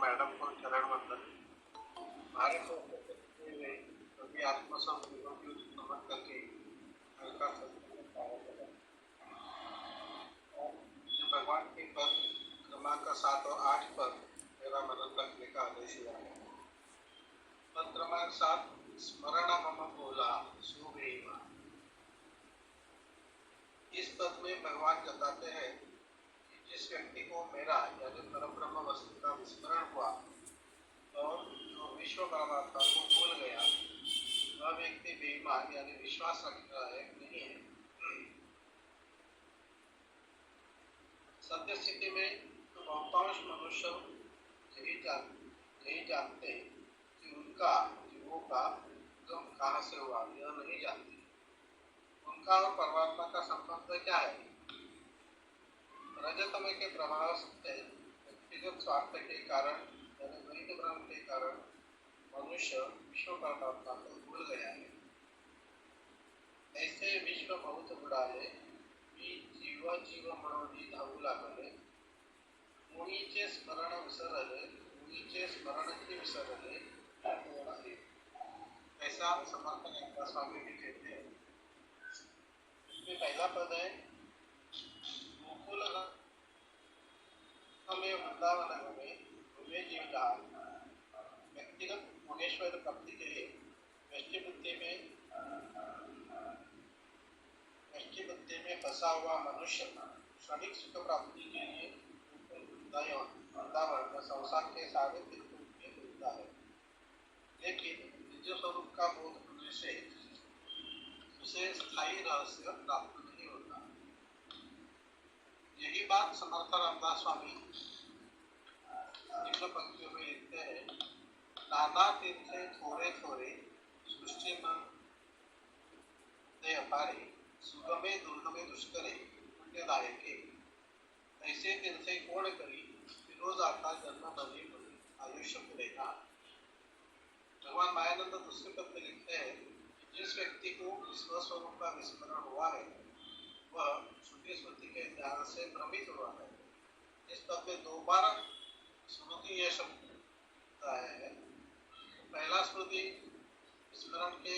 Madam को चरण वंदन। भारत को हुए सभी आत्मसंवेदों की समझ करके हल्का भगवान के पद क्रमांक 7 और 8 पर मेरा मनन रखने का आदेश हुआ है। पद क्रमांक 7, स्मरण मम बोला सुभेमा। इस पद में भगवान बताते हैं कि जिस व्यक्ति को मेरा यानी परब्रह्म वस्तु का विस्मरण हुआ और जो विश्व परमात्मा को भूल गया, वह व्यक्ति बेईमान यानी विश्वास रखने लायक नहीं है। सत्य स्थिति में तो बहुतांश मनुष्य यही जानते कि उनका जीवों का उद्गम कहाँ से हुआ, यह नहीं जानते। उनका और परमात्मा का संबंध क्या है? रजतमय के प्रभाव से व्यक्तिगत स्वार्थ के कारण यानी द्वैत भ्रम के कारण मनुष्य विश्व परमात्मा को भूल गया है। ऐसे विश्व बहुत बुडाले जीव जीव म्हणून धावू लागले, मुळीचे स्मरण विसरले, मुळीचे स्मरण ही विसरले, ऐसा समर्थ स्वामी भी कहते हैं। इसमें पहला पद है, गोकुल में वृंदावन में वे जीवदान व्यक्तिगत भोगेश्वर प्राप्ति के लिए व्यष्टि बुद्धि में फंसा हुआ मनुष्य क्षणिक सुख प्राप्ति के लिए वृंदावन में संसार के सारे तीर्थों में घूमता है, लेकिन निज स्वरूप का बोध होने से उसे स्थायी रहस्य प्राप्त नहीं होता। यही बात समर्थ रामदास स्वामी निम्न पंक्तियों में लिखते हैं, नाना तीर्थे थोड़े थोड़े सृष्टि में अपारे, सुगमे दुर्गमे दुष्करे पुण्यदायके, ऐसे तीर्थे कोण करी विरोध आता जन्म बनी आयुष्य पुरेगा। भगवान मायानंद दूसरे पद में लिखते हैं, जिस व्यक्ति को स्वस्वरूप का विस्मरण हुआ है वह श्रुति स्मृति के ज्ञान से भ्रमित हुआ है। इस पद में दो बार स्मृति यह शब्द आया है। पहला स्मृति स्मरण के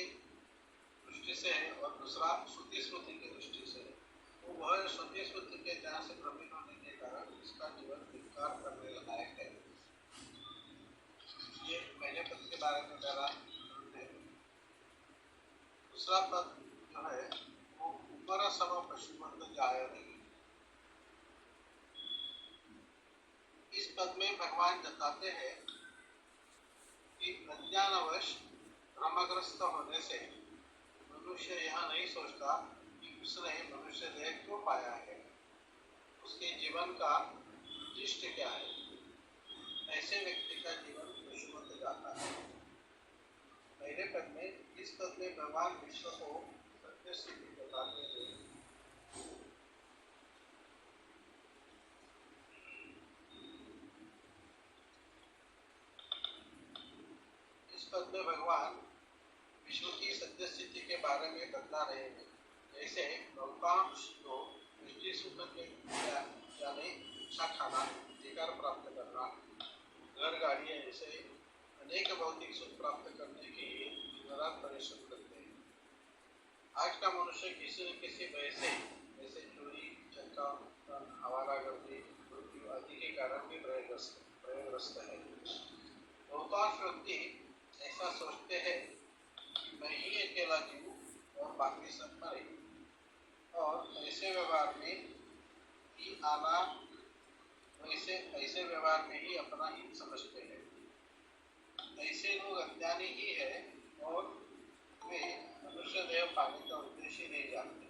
दृष्टि से है और दूसरा श्रुति स्मृति की दृष्टि से है। तो वह श्रुति स्मृति के ज्ञान से भ्रमित होने के कारण इसका जीवन धिक्कार करने लायक है। ये पहले पद के बारे में मेरा है। दूसरा पद जो है वो ऊपर सम पशुबंध जाय नहीं। इस पद में भगवान बताते हैं कि अज्ञानवश भ्रमग्रस्त होने से मनुष्य यह नहीं सोचता कि उसने मनुष्य देह क्यों पाया है, उसके जीवन का उद्दिष्ट क्या है। ऐसे व्यक्ति का जीवन पशुबंध जाता है। पहले पद में, इस पद में भगवान विश्व को सत्य स्थिति बताते हैं। इस पद में भगवान विश्व की सत्य स्थिति के बारे में बतला रहे हैं। जैसे बहुतांश लोग दृष्टि सुख के यानी अच्छा खाना, अधिकार प्राप्त करना, घर गाड़ी ऐसे अनेक भौतिक सुख प्राप्त करने के लिए दिन-रात परिश्रम करते हैं। आज का मनुष्य किसी न किसी भय से जैसे चोरी, चक्का, आवारागर्दी, मृत्यु आदि के कारण भी भयग्रस्त है। बहुतांश व्यक्ति ऐसा सोचते हैं कि मैं ही अकेला जीव और बाकी सब मरे, और ऐसे व्यवहार में ही आना ऐसे व्यवहार में ही अपना हित समझते हैं। ऐसे लोग अज्ञानी ही है और वे मनुष्य देह पाने का उद्देश्य नहीं जानते।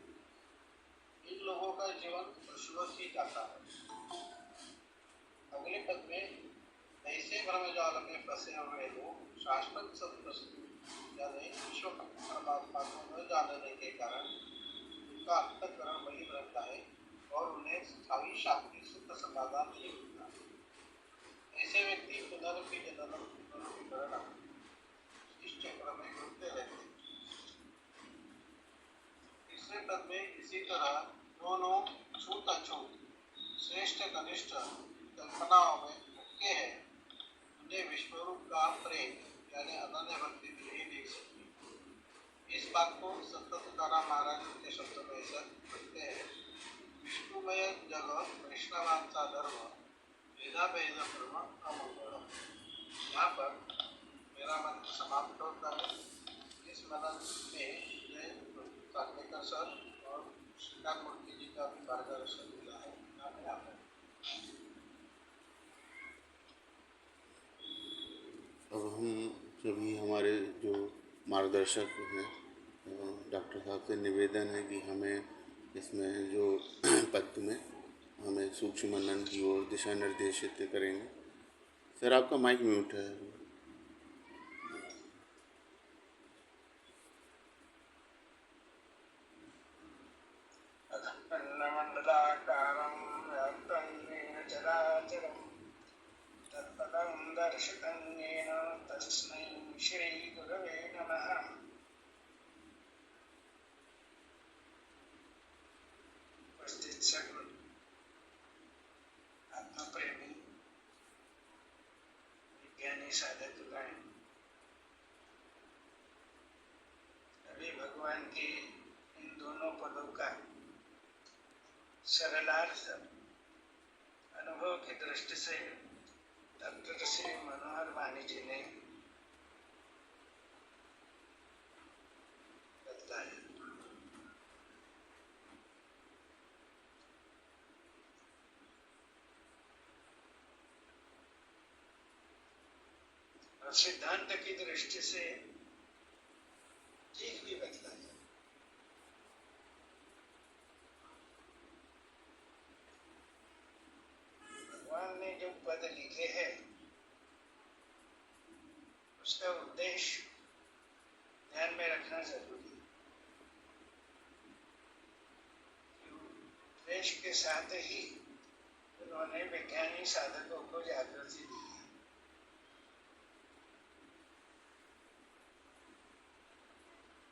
इन लोगों का जीवन पशुवत ही जाता है। अगले पद में, ऐसे भ्रमजाल में फंसे हुए लोग शाश्वत सत्वस्तु यानी विश्व परमात्मा को न जानने के कारण उनका अंतःकरण वही रहता है और उन्हें स्थायी शांति सुख समाधान नहीं मिलता। ऐसे व्यक्ति पुनरपि जननम पुनरपि मरणम इस चक्र में घूमते रहते हैं। तीसरे पद में इसी तरह दोनों छूत अछूत, श्रेष्ठ कनिष्ठ कल्पनाओं में भटके हैं भेद ब्रह्म अमंगलम। यहाँ पर मेरा मंत्र समाप्त होता है। इस मनन में मैं काटनेकर सर और श्रीकांत मूर्ति जी का भी मार्गदर्शन मिला है। अब हम सभी हमारे जो मार्गदर्शक हैं डॉक्टर साहब से निवेदन है कि हमें इसमें जो पद में हमें सूक्ष्म मनन की ओर दिशा निर्देशित करेंगे। सर आपका माइक म्यूट है। अन्नमण्डलाकारं व्याप्तं येन चराचरं तत्पदं दर्शितं येन तस्मै श्रीगुरवे नमः। उपस्थित सगुण आत्मप्रेमी विज्ञानी साधकगण, अभी भगवान के इन दोनों पदों का सरलार्थ अनुभव की दृष्टि से डॉक्टर श्री मनोहर वाणी जी ने बताया। और सिद्धांत की दृष्टि से ठीक भी बतलाया। भगवान ने जो पद लिखे हैं उसका उद्देश्य ध्यान में रखना जरूरी है। उद्देश्य के साथ ही उन्होंने विज्ञानी साधकों को जागृति दी है।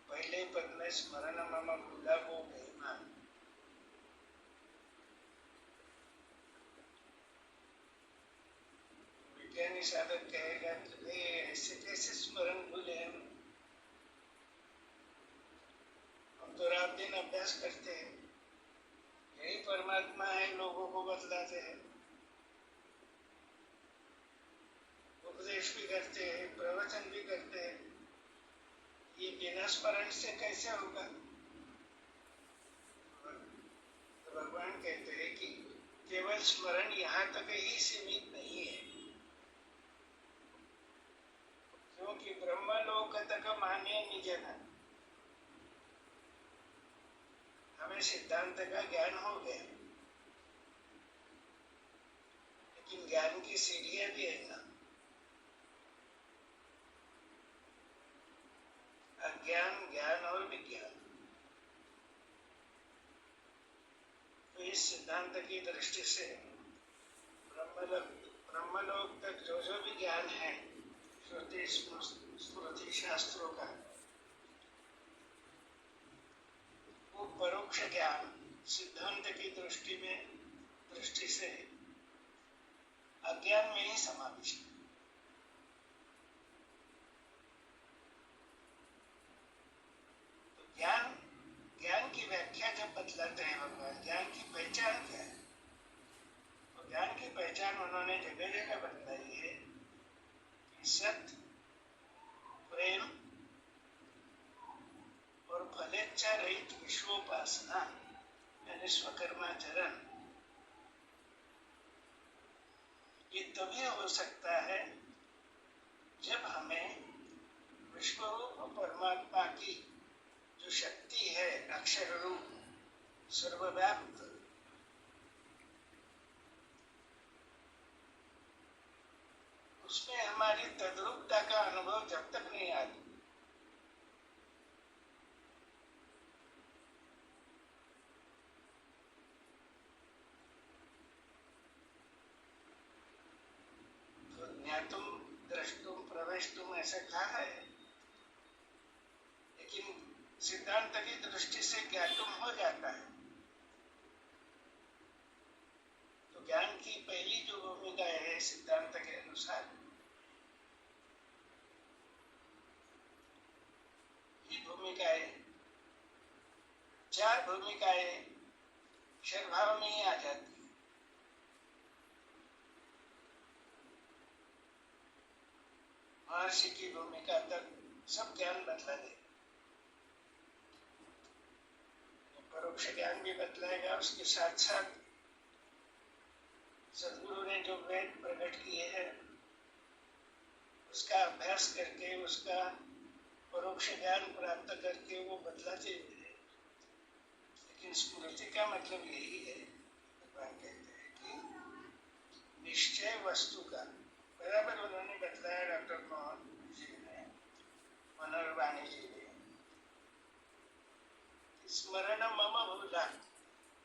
पहले पद में स्मरण मम भूला वो महिमा, विज्ञानी साधक कहेगा कि भाई ऐसे कैसे स्मरण भूले हम तो रात दिन अभ्यास करते हैं, यही परमात्मा है, लोगों को बतलाते हैं, उपदेश भी करते हैं, प्रवचन भी करते हैं, ये बिना स्मरण से कैसे होगा। तो भगवान कहते हैं कि केवल स्मरण यहाँ तक ही सीमित नहीं है, क्योंकि ब्रह्मलोक तक मान्य निजन, हमें सिद्धांत का ज्ञान हो गया, लेकिन ज्ञान की सीढ़ियां भी है ना। अज्ञान, ज्ञान और विज्ञान। तो इस सिद्धांत की दृष्टि से ब्रह्मलोक तक जो जो भी ज्ञान है श्रुति स्मृति शास्त्रों का, वो परोक्ष ज्ञान सिद्धांत की दृष्टि से अज्ञान में ही समाविष्ट है। तो ज्ञान की व्याख्या जब बतलाते हैं भगवान, ज्ञान की पहचान क्या है, तो ज्ञान की पहचान उन्होंने जगह जगह बतलाई है कि सत्य, प्रेम और फलेच्छा रहित विश्वोपासना यानी स्वकर्माचरण, ये तभी हो सकता है जब हमें विश्वरूप परमात्मा की जो शक्ति है, अक्षर रूप सर्वव्याप्त, उसमें हमारी तद्रूपता का अनुभव जब तक नहीं आता, तो ज्ञातुम द्रष्टुम प्रवेशतुम ऐसा कहा है, लेकिन सिद्धांत की दृष्टि से ज्ञातुम हो जाता है। तो ज्ञान की पहली जो भूमिका है सिद्धांत के अनुसार, ये भूमिकाएं, चार भूमिकाएं क्षरभाव में ही आ जाती है। महर्षि की भूमिका तक सब ज्ञान बदला दे। परोक्ष ज्ञान भी बदलाएगा, उसके साथ साथ सदगुरु ने जो वेद प्रकट किए हैं उसका अभ्यास करके, उसका परोक्ष ज्ञान प्राप्त करके वो बदलाते हुए। लेकिन स्मृति का मतलब यही है, भगवान कहते हैं कि निश्चय वस्तु का बराबर उन्होंने बतलाया, डॉक्टर मोहन जी ने, मनोरवाणी जी ने, स्मरण मम भूला,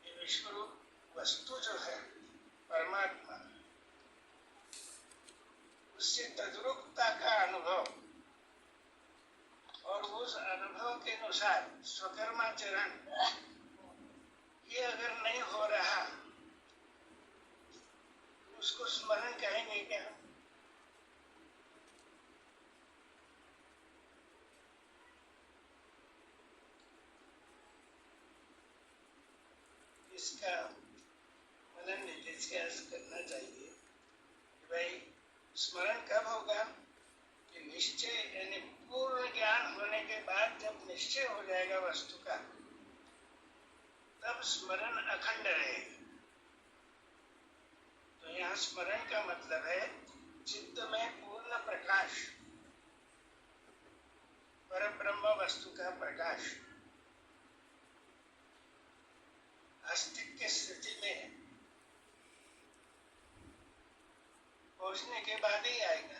ये विश्वरूप वस्तु जो है परमात्मा, उससे तद्रूपता का अनुभव और उस अनुभव के अनुसार स्वकर्माचरण ये अगर नहीं हो रहा तो उसको स्मरण कहेंगे क्या? इसका मनन नित्यास करना चाहिए कि भाई स्मरण कब होगा कि निश्चय यानी पूर्ण ज्ञान होने के बाद जब निश्चय हो जाएगा वस्तु का, तब स्मरण अखंड रहेगा। तो यहाँ स्मरण का मतलब है चित्त में पूर्ण प्रकाश, परब्रह्म वस्तु का प्रकाश अस्तित्व स्थिति में पहुंचने के बाद ही आएगा।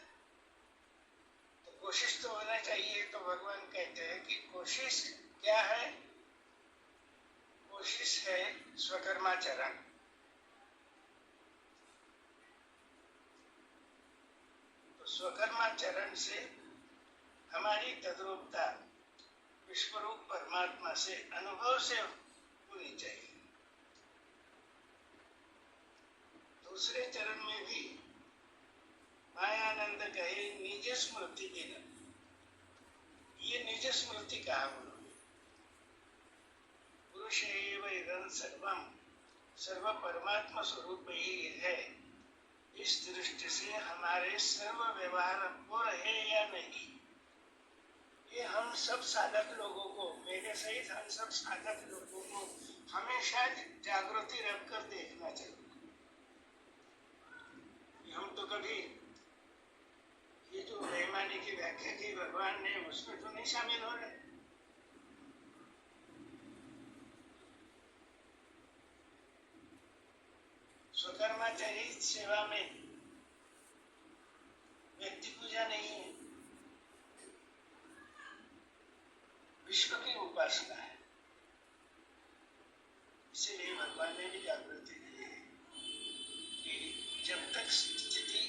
तो कोशिश तो होना चाहिए। तो भगवान कहते हैं कि कोशिश क्या है? कोशिश है स्वकर्माचरण। तो स्वकर्माचरण से हमारी तद्रूपता विश्वरूप परमात्मा से अनुभव से होनी चाहिए। दूसरे चरण में भी मायानंद कहे निज स्मृति की न, ये निज स्मृति कहा उन्होंने। पुरुष एव इदं सर्वम, सर्व परमात्मा स्वरूप ही है। इस दृष्टि से हमारे सर्व व्यवहार हो रहे या नहीं, ये हम सब साधक लोगों को, मेरे सहित हम सब साधक लोगों को हमेशा जागृति रखकर देखना चाहिए। हम तो कभी ये जो बेईमानी की व्याख्या की भगवान ने, उसमें तो नहीं शामिल हो रहे। स्वकर्माचरित सेवा में व्यक्ति पूजा नहीं है, विश्व की उपासना है। इसीलिए भगवान ने भी जागृति दी है कि जब तक स्थिति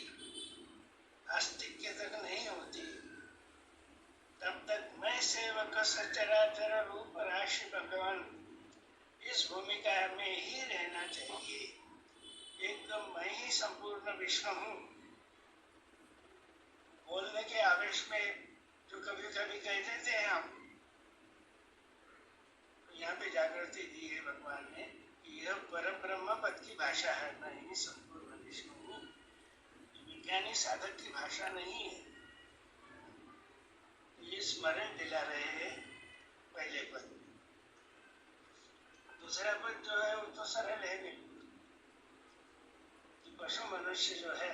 आस्तिक्य तक नहीं होती, तब तक मैं सेवक सचराचर रूप राशि भगवान इस भूमिका में ही रहना चाहिए। एकदम मैं ही संपूर्ण विश्व हूँ। बोलने के आवेश में जो कभी कभी कह देते हैं हम, यहाँ पे जागृति दी है भगवान ने कि यह परब्रह्म पद की भाषा है, मैं ही संपूर्ण विश्व हूँ। विज्ञानी साधक की भाषा नहीं है। ये स्मरण दिला रहे हैं पहले पद। दूसरा पद जो है वो तो सरल है बिल्कुल। पशु मनुष्य जो है,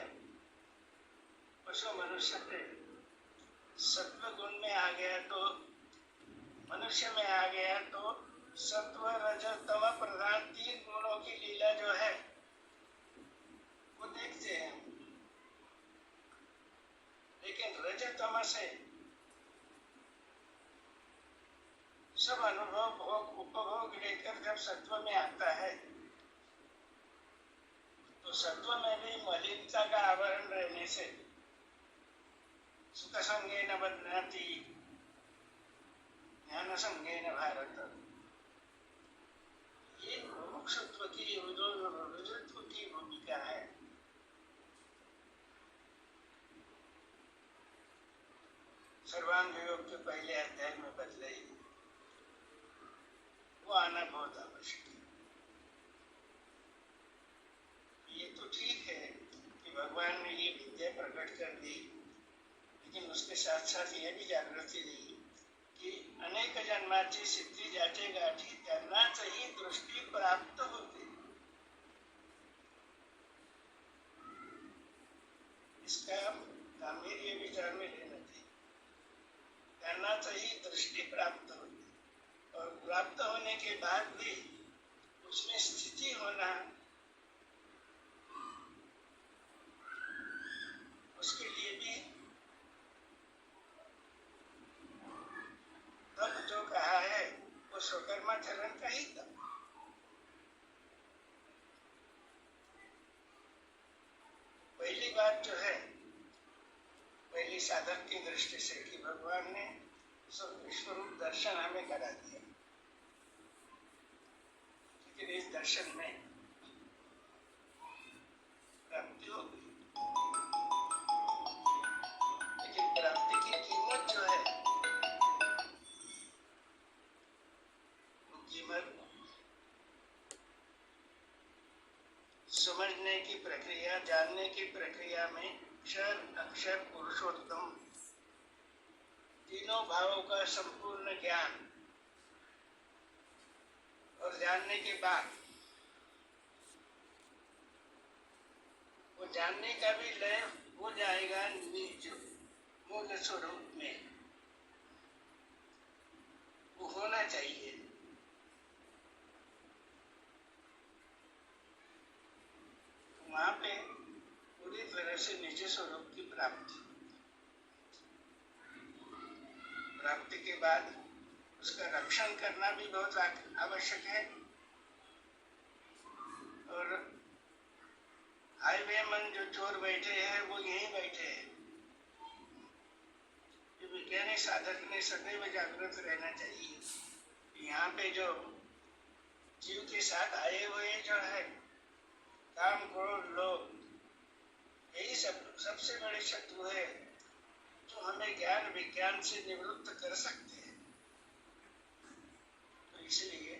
पशु मनुष्य पे सत्व गुण में आ गया तो, मनुष्य में आ गया तो सत्व रज तम प्रधान 3 गुणों की लीला जो है वो देखते हैं। लेकिन रज तम से सब अनुभव भोग उपभोग लेकर जब सत्व में आता है, तो सत्व में भी मलिनता का आवरण रहने से सुख संगेन बध्नाति ज्ञान संगेन भारत, ये मुमुक्षुत्व की, रुजुत्व की भूमिका है। सर्वांग योग के पहले अध्याय में बदले, वो आना बहुत आवश्यक है। ये तो ठीक है कि भगवान ने ये विद्या प्रकट कर दी कि लेकिन उसके साथ साथ यह भी जागृति रही कि अनेक जन्माची सिद्धि जाचे गाठी त्यांनाच ही दृष्टी प्राप्त होते। इसका गांभीर्य विचार में लेना चाहिए। त्यांनाच ही दृष्टि प्राप्त होती, और प्राप्त होने के बाद भी उसमें स्थिति होना, उसके लिए भी तब जो कहा है वो स्वकर्माचरण का ही तब। पहली बात जो है, पहली साधक की दृष्टि से कि भगवान ने विश्वरूप दर्शन हमें करा दिया, लेकिन इस दर्शन में प्राप्ति हो गई, लेकिन प्राप्ति की कीमत जो है वो कीमत समझने की प्रक्रिया, जानने की प्रक्रिया में अक्षर अक्षर पुरुषोत्तम तीनों भावों का संपूर्ण ज्ञान, और जानने के बाद वो जानने का भी लय हो जाएगा निज मूल स्वरूप में, वो होना चाहिए। वहां पे पूरी तरह से निज स्वरूप की प्राप्ति के बाद उसका रक्षण करना भी बहुत आवश्यक है। और हाईवे मन जो चोर बैठे हैं वो यही बैठे हैं। विज्ञानी साधक ने सदैव जागृत रहना चाहिए। यहाँ पे जो जीव के साथ आए हुए जो है काम, क्रोध, लोभ, यही सबसे बड़े शत्रु है जो हमें ज्ञान विज्ञान से निवृत्त कर सकते हैं। तो इसलिए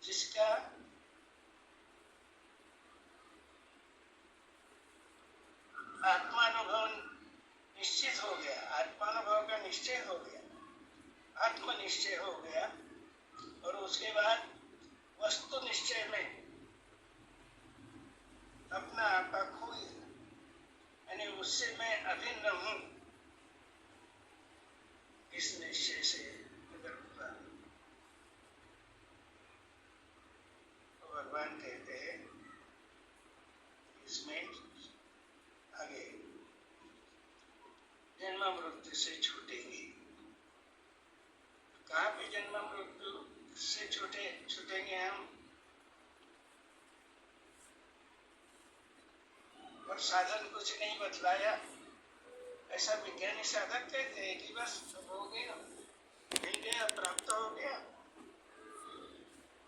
जिसका आत्मानुभव निश्चित हो गया, आत्मानुभव का निश्चय हो गया, आत्मनिश्चय हो गया, और उसके बाद वस्तु निश्चय में अपना आपा खो गया, यानी उससे मैं अभिन्न हूं, इस निश्चय से अगर हुआ तो भगवान कहते हैं इसमें आगे जन्म मृत्यु से छूटेंगे। कहाँ पे जन्म मृत्यु से छूटेंगे हम? और साधन कुछ नहीं बतलाया, ऐसा विज्ञानी साधक कहते हैं कि बस हो गया, मिल गया, प्राप्त हो गया,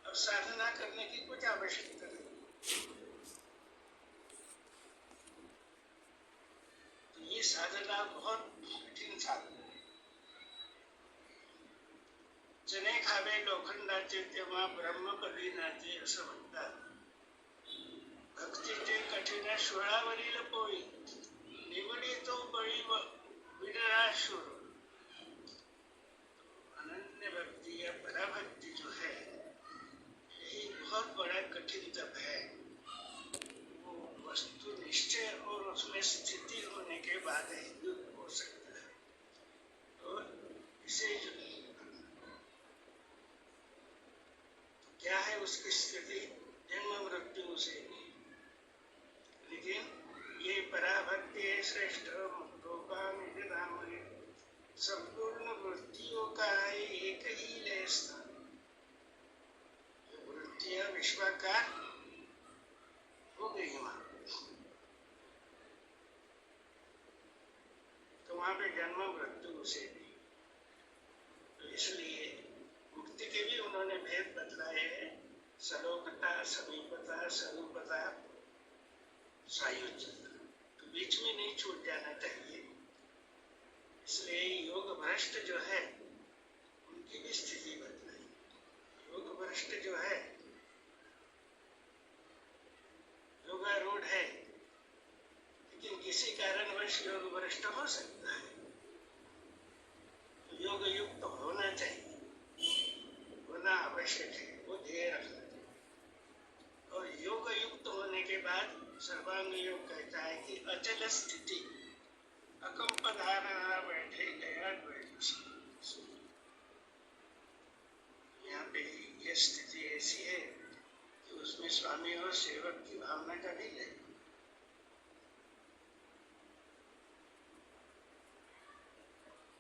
अब साधना करने की कुछ आवश्यकता नहीं। तो ये साधना बहुत कठिन साधना है। जने खावे लोखंडाचे तेव्हा ब्रह्मपदी नाचे असं म्हणतात। भक्तीचे कठीण शोळावरील पोळी, निवडी तो बळी विडराशूर। अनन्य भक्ति या पराभक्ति जो है, यही बहुत बड़ा कठिन तप है। वो वस्तु निश्चय और उसमें स्थिति होने के बाद ही हो सकता है। तो इसे जो क्या है उसकी स्थिति? जन्म मृत्यु से। लेकिन ये पराभक्ति है श्रेष्ठ मुक्तों का निज धाम है, संपूर्ण वृत्तियों का एक ही लय स्थान। वृत्तियां विश्वाकार हो गई वहां, तो वहां पे जन्म मृत्यु से भी। तो इसलिए मुक्ति के भी उन्होंने भेद बतलाए हैं, सलोकता, समीपता, स्वरूपता, सायुज्य। तो बीच में नहीं छूट जाना चाहिए। इसलिए योग भ्रष्ट जो है उनकी भी स्थिति बदलाई। योग भ्रष्ट जो है, योगारूढ़ है, लेकिन किसी कारणवश योग भ्रष्ट हो सकता है। योग युक्त होना चाहिए, होना आवश्यक है, वो ध्येय रखना चाहिए। और योग युक्त होने के बाद सर्वांग योग कहता है कि अचल स्थिति, अकंप धारणा बैठे गया यहाँ पे यह स्थिति ऐसी है कि उसमें स्वामी और सेवक की भावना का भी है।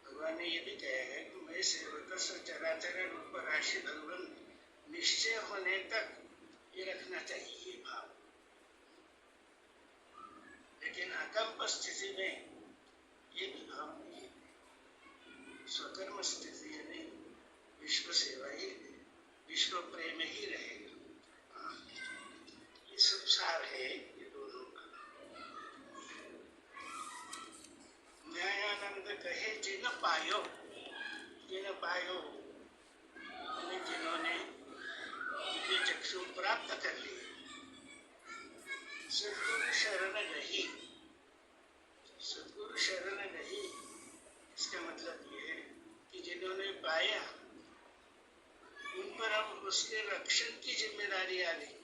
भगवान ने ये भी कहा है कि मैं सेवक चराचर रूप राशि भगवान निश्चय होने तक ये रखना चाहिए ये भाव। लेकिन अकंप स्थिति में ये भी भाव नहीं है। स्वकर्म स्थिति यानी विश्व सेवा ही, विश्व प्रेम ही रहेगा। ये सब सार है ये दोनों का। न्यायानंद कहे जिन पायो, जिन पायो यानी जिन्होंने दिव्य चक्षु प्राप्त कर लिए, सद्गुरु शरण रही। सद्गुरु शरण रही इसका मतलब ये है कि जिन्होंने पाया उन पर अब उसके रक्षण की जिम्मेदारी आ गई।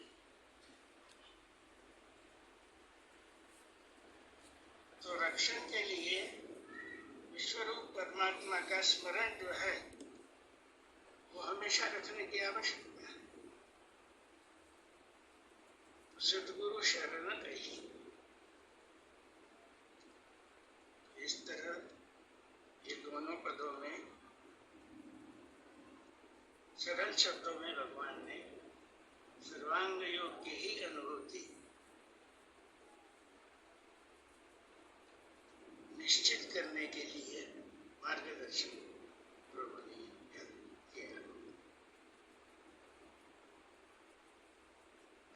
तो रक्षण के लिए विश्वरूप परमात्मा का स्मरण जो है वो हमेशा रखने की आवश्यकता है। सद्गुरु शरण रही। इस तरह ये दोनों पदों में सरल शब्दों में भगवान ने सर्वांग योग की ही अनुभूति निश्चित करने के लिए मार्गदर्शन प्रभु ने किया।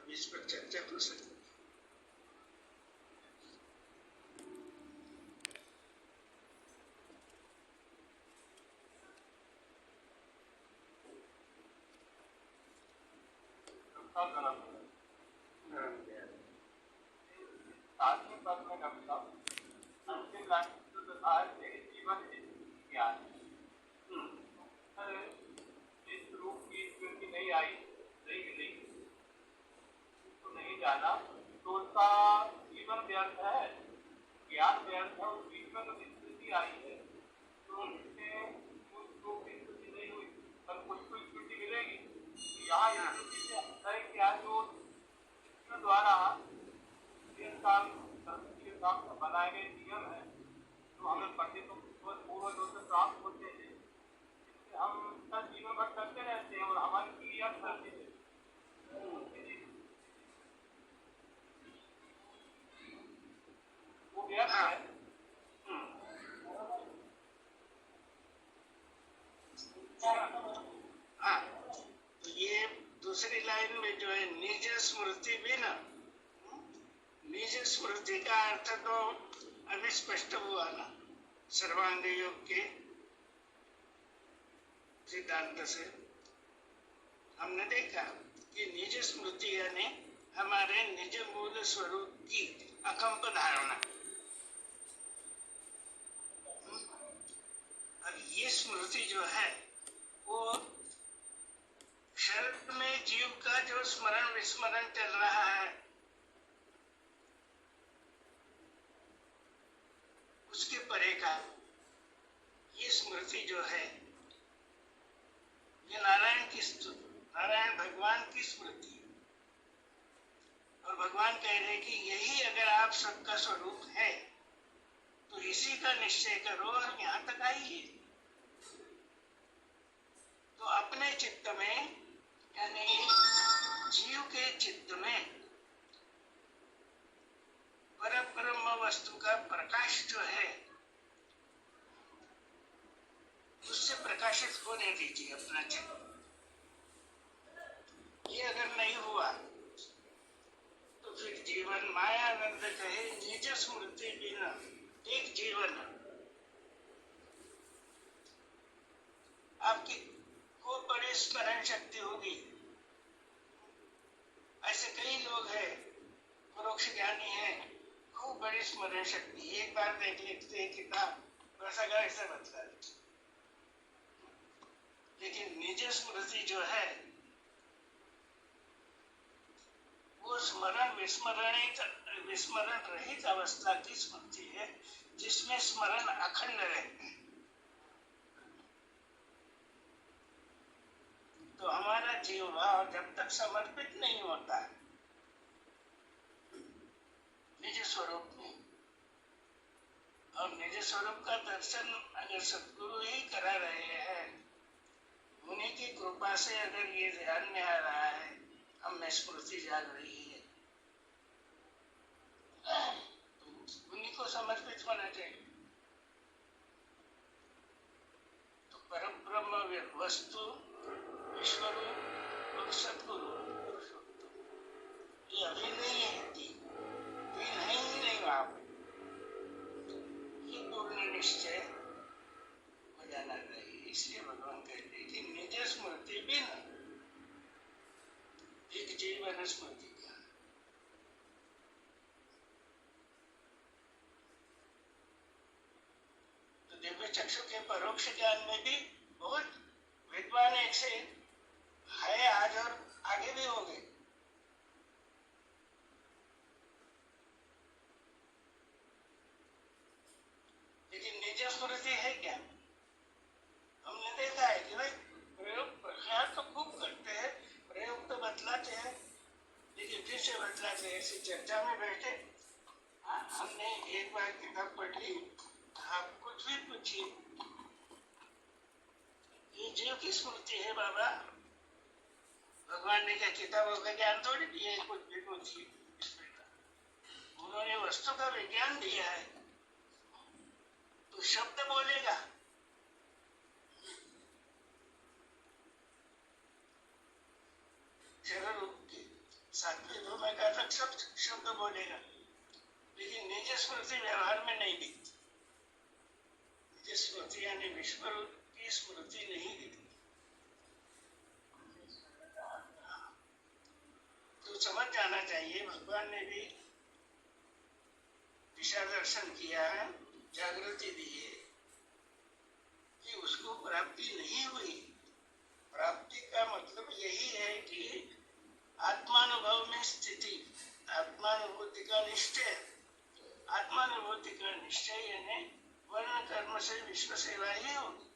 अब इस पर चर्चा हो सकती है। बनाए गए नियम है जो हमें पंडितों पूर्वजों से प्राप्त होते हैं, हम उसका जीवन भर करते रहते हैं और हमारी क्रिया करते हैं। वो व्यर्थ है। हाँ, तो ये दूसरी लाइन में जो है निज स्मृति बिना, निज स्मृति का अर्थ तो अभी स्पष्ट हुआ ना सर्वांग योग के सिद्धांत से। हमने देखा कि निज स्मृति यानी हमारे निज मूल स्वरूप की अकंप धारणा। अब ये स्मृति जो है वो शरीर में जीव का जो स्मरण विस्मरण चल रहा है उसके परे का ये स्मृति जो है ये नारायण भगवान की स्मृति। और भगवान कह रहे कि यही अगर आप सबका स्वरूप है तो इसी का निश्चय करो और यहाँ तक आइए। तो अपने चित्त में यानी जीव के चित्त में परब्रह्म वस्तु का प्रकाश जो है उससे प्रकाशित होने दीजिए अपना चित्त। ये अगर नहीं हुआ तो फिर जीवन मायानंद कहे निज स्मृति बिना एक जीवन। आपकी को बड़ी स्मरण शक्ति होगी। ऐसे कई लोग हैं परोक्ष ज्ञानी हैं, खूब बड़ी स्मरण शक्ति, एक बार देख लेते हैं किताब वैसा ऐसे बतला देते। लेकिन निज स्मृति जो है वो स्मरण विस्मरण रहित अवस्था की स्मृति है, जिसमें स्मरण अखंड रहते हैं। तो हमारा जीव भाव जब तक समर्पित नहीं होता निज स्वरूप में, और निज स्वरूप का दर्शन अगर सद्गुरु ही करा रहे हैं, उन्हीं की कृपा से अगर ये ध्यान में आ रहा है, हम में स्मृति जाग रही है, तो उन्हीं को समर्पित होना चाहिए। तो परम ब्रह्म वस्तु, ईश्वर और सद्गुरु ये अभी नहीं है, तीन है ही नहीं वहां पर। ये पूर्ण निश्चय हो जाना चाहिए। इसलिए भगवान कहते हैं कि निज स्मृति बिन एक जीवन स्मृति का। तो दिव्य चक्षु के परोक्ष ज्ञान में भी बहुत विद्वान एक से है आज और आगे भी होंगे। लेकिन निज स्मृति है क्या? हमने देखा है कि भाई प्रयोग प्रयास तो खूब करते हैं, प्रयोग तो बतलाते हैं, लेकिन फिर से बतलाते हैं। ऐसी चर्चा में बैठे हमने एक बार किताब पढ़ी, आप कुछ भी पूछिए, ये जीव की स्मृति है बाबा, भगवान ने क्या किताबों का ज्ञान थोड़ी दिया है, कुछ भी पूछिए। उन्होंने वस्तु का विज्ञान दिया है, तो शब्द बोलेगा। सात्विक भूमिका तक सब शब्द बोलेगा, लेकिन निज स्मृति व्यवहार में नहीं दिखती। निज स्मृति यानी विश्व की स्मृति नहीं दिखती। तो समझ जाना चाहिए, भगवान ने भी दिशा दर्शन किया है, जागृति दी है कि उसको प्राप्ति नहीं हुई। प्राप्ति का मतलब यही है कि आत्मानुभव में स्थिति, आत्मानुभूति का निश्चय। आत्मानुभूति का निश्चय यानी वर्ण कर्म से विश्व सेवा ही होगी,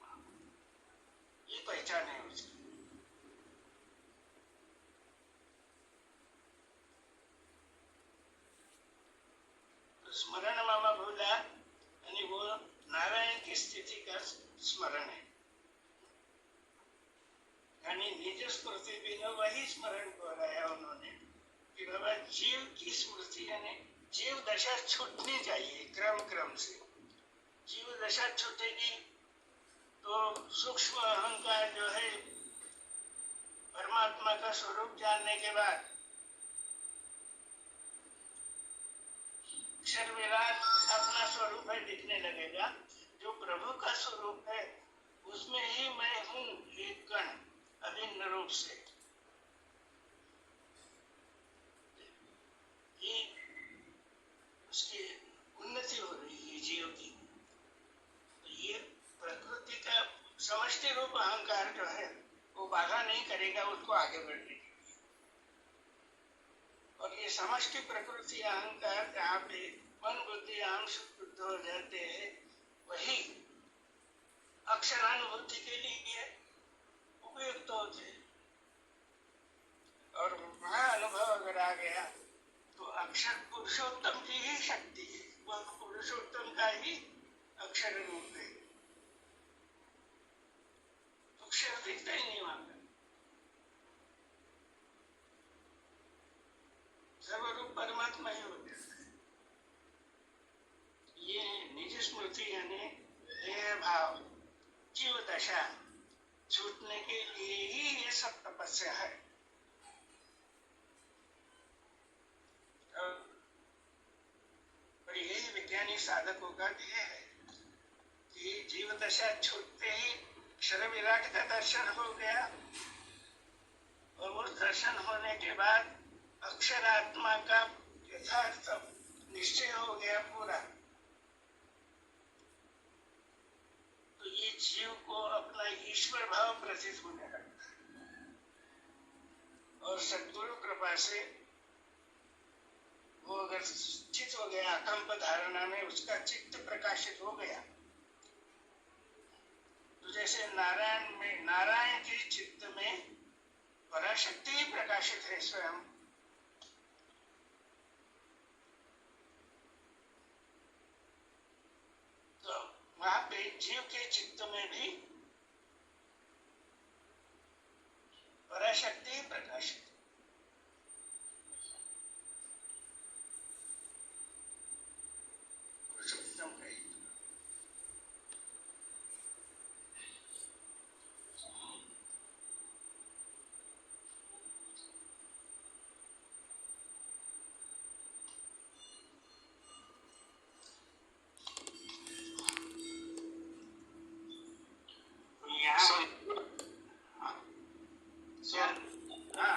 ये पहचान है उसकी। तो स्मरण मामा भूला यानी वो नारायण की स्थिति का स्मरण है, यानी निज स्मृति बिना वही स्मरण कराया उन्होंने कि बाबा जीव की स्मृति यानी जीव दशा छूटनी चाहिए क्रम से। जीव दशा छूटेगी तो सूक्ष्म अहंकार जो है परमात्मा का स्वरूप जानने के बाद अक्षर विराट अपना स्वरूप है दिखने लगेगा। जो प्रभु का स्वरूप है उसमें ही मैं हूँ, एक कण अभिन्न रूप से। ये उसकी उन्नति हो रही है जीव की। तो ये प्रकृति का समष्टि रूप अहंकार जो है वो बाधा नहीं करेगा उसको आगे बढ़ने के लिए। और ये समष्टि प्रकृति अहंकार जहाँ पे मन बुद्धि अंश शुद्ध हो जाते हैं, वही अक्षरानुभूति के लिए उपयुक्त होते हैं। और वहाँ अनुभव अगर आ गया तो अक्षर पुरुषोत्तम की ही शक्ति है, वह पुरुषोत्तम का ही अक्षर रूप है। अक्षर दिखता ही नहीं वहां पर, सर्वरूप परमात्मा ही हो जाता है। ये निज स्मृति यानी देह भाव जीव दशा छूटने के लिए ही ये सब तपस्या है। और यही विज्ञानी साधकों का ध्येय है कि जीव दशा छूटते ही अक्षर विराट का दर्शन हो गया, और उस दर्शन होने के बाद अक्षरात्मा का यथार्थ निश्चय हो गया पूरा। तो ये जीव को अपना अपना ईश्वर भाव प्रतीत होने लगता है। और सद्गुरु कृपा से वो अगर चित हो गया अकंप धारणा में, उसका चित्त प्रकाशित हो गया, तो जैसे नारायण के चित्त में पराशक्ति ही प्रकाशित है स्वयं, तो वहां पे जीव के चित्त में भी पराशक्ति ही प्रकाशित है। पुरुषोत्तम का ही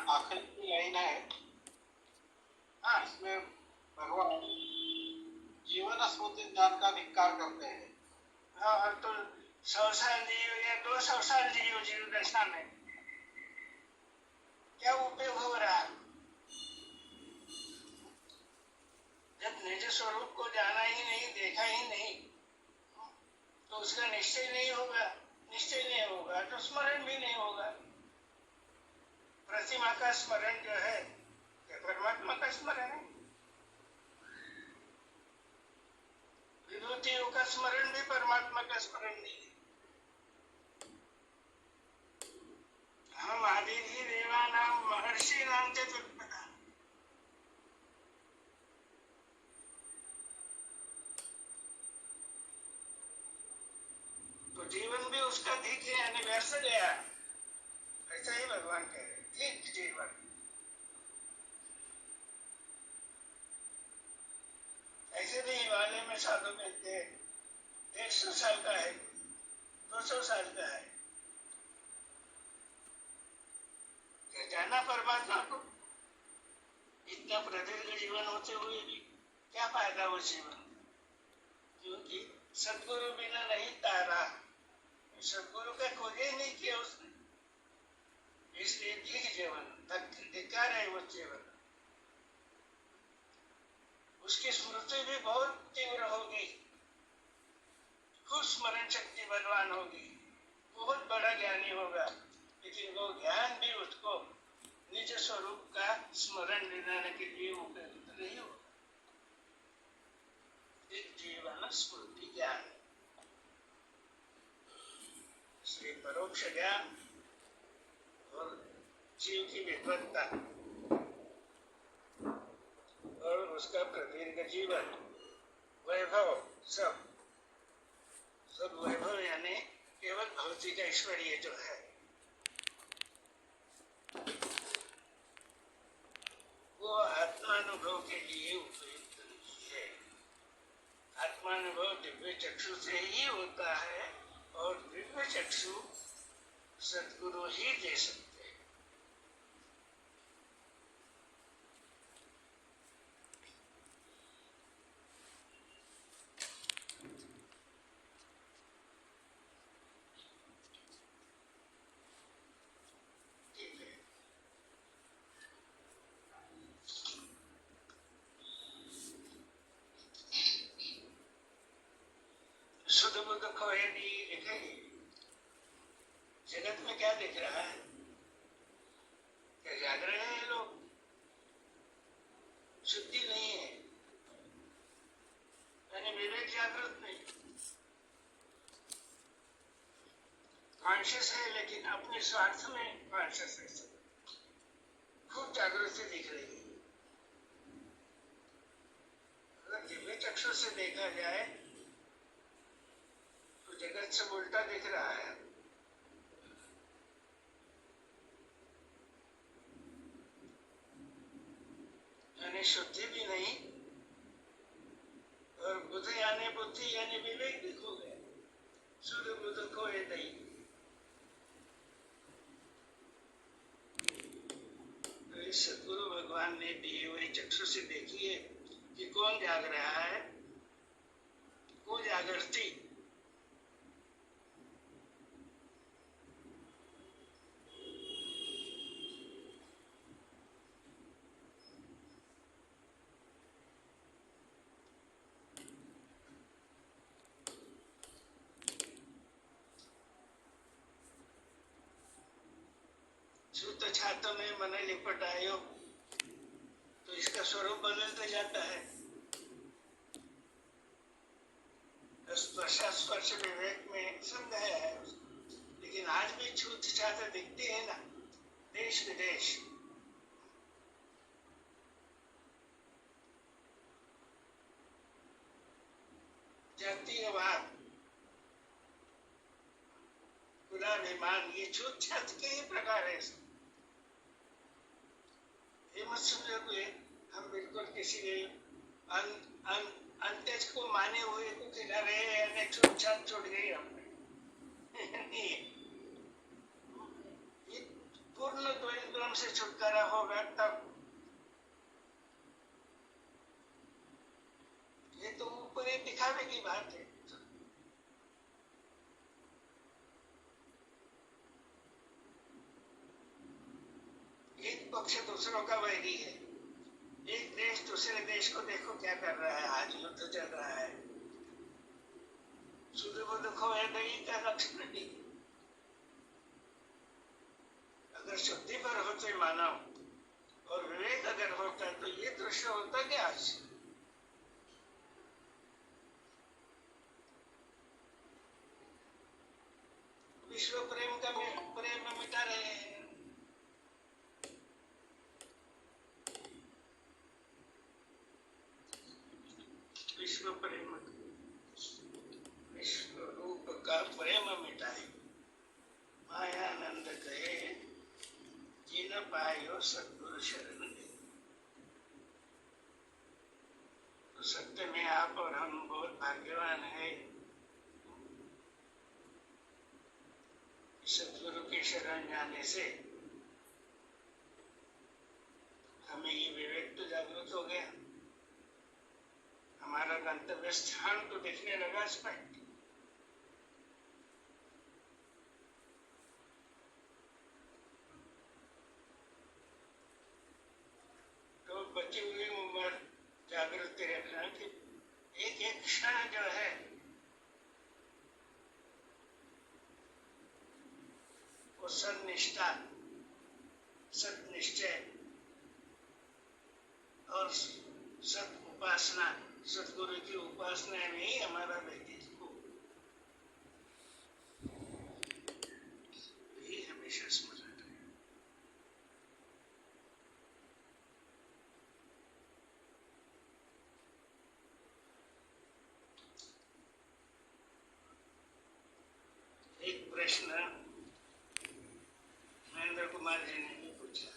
आखिरी की लाइन है, इसमें भगवान जीवन स्मृति ज्ञान का धिक्कार करते हैं। हाँ, तो 100 साल जियो या 200 साल जियो जीव दशा में क्या उपयोग हो रहा? जब निज स्वरूप को जाना ही नहीं, देखा ही नहीं, तो उसका निश्चय नहीं होगा तो स्मरण भी नहीं होगा। प्रतिमा का स्मरण जो है परमात्मा का स्मरण है, विभूतियों का स्मरण भी परमात्मा का स्मरण नहीं है। हम आदि देवानाम महर्षि नाम से तत्परा, तो जीवन भी उसका दिख यानी व्यर्थ गया, ऐसा ही भगवान कह रहे। ठीक जीवन ऐसे भी हिमालय में साधु मिलते हैं, 100 साल का है, 200 साल का है, जाना परमात्मा को, इतना प्रदीर्घ जीवन होते हुए भी क्या फायदा वो जीवन, क्योंकि सदगुरु बिना नहीं तारा, सदगुरु का खोजे नहीं किया उसने, इसलिए दिख जीवन धिक्कार है वो जीवन। उसकी स्मृति भी बहुत तीव्र होगी, खूब स्मरण शक्ति बलवान होगी, बहुत बड़ा ज्ञानी होगा, लेकिन वो ज्ञान भी उसको निज स्वरूप का स्मरण दिलाने के लिए उपयुक्त नहीं होगा। जीवन स्मृति ज्ञान, इसलिए परोक्ष ज्ञान और जीव की विद्वत्ता और उसका प्रदीर्घ जीवन, वैभव, सब वैभव यानी केवल भौतिक ऐश्वर्य जो है वो आत्मानुभव के लिए उपयुक्त नहीं है। आत्मानुभव दिव्य चक्षु से ही होता है और दिव्य चक्षु सद्गुरु ही दे सकते हैं। ठीक है, शुद्ध बुद्ध खोए नहीं दिखेगी। जगत में क्या दिख रहा है? क्या जाग रहे हैं लोग? शुद्धि नहीं है, यानी विवेक जागृत नहीं, कॉन्शियस है लेकिन अपने स्वार्थ में कॉन्शियस है, खूब जागृति दिख रही है। अगर दिव्य चक्षु से देखा जाए तो जगत सब उल्टा दिख रहा है। यानी शुद्धि भी नहीं और बुद्ध यानी बुद्धि यानी विवेक भी खो गया। शुद्ध बुद्ध खोए नहीं। तो इस सद्गुरु भगवान ने दिए हुए चक्षु से देखिए कि कौन जाग रहा है, को जागृति छूत छात में मन लिपटायो, तो इसका स्वरूप बदलता जाता है। स्पर्श विवेक में समझाया है, लेकिन आज भी छूत छात दिखती है ना, देश विदेश। जातीयवाद, कुलाभिमान, ये छूत छात के ही प्रकार है। ये मत समझो कि हम बिल्कुल किसी अंत्यज को माने हुए को खिला रहे हैं, छूत छात छोड़ गई हमने। ये पूर्ण द्वंद्व से छुटकारा होगा तब। ये तो ऊपर ही दिखावे की बात है। एक पक्ष दूसरों का वैरी है। एक देश दूसरे देश को देखो क्या कर रहा है, आज युद्ध चल रहा है। सूर्य खो है दही का लक्षण नहीं। अगर शुद्धि पर होते मानव और विवेक अगर होता तो ये दृश्य होता क्या आज? विश्व प्रेम का प्रेम मिटा रहे हैं। विश्व प्रेम, विश्व रूप का प्रेम मिटाए, मायानंद कहे जिन पायो सद्गुरु शरण दे। तो सत्य में आप और हम बहुत भाग्यवान है। सद्गुरु की शरण जाने से हमें ये विवेक तो जागृत हो गया, हमारा गंतव्य स्थान तो दिखने लगा स्पष्ट। तो बची हुई उम्र जागृति रखना कि एक एक क्षण जो है वो सत्निष्ठा, सत्निश्चय और सत उपासना, सतगुरु की उपासना में ही हमारा व्यक्तित्व ही हमेशा स्मरण रहे। एक प्रश्न महेंद्र कुमार जी ने भी पूछा,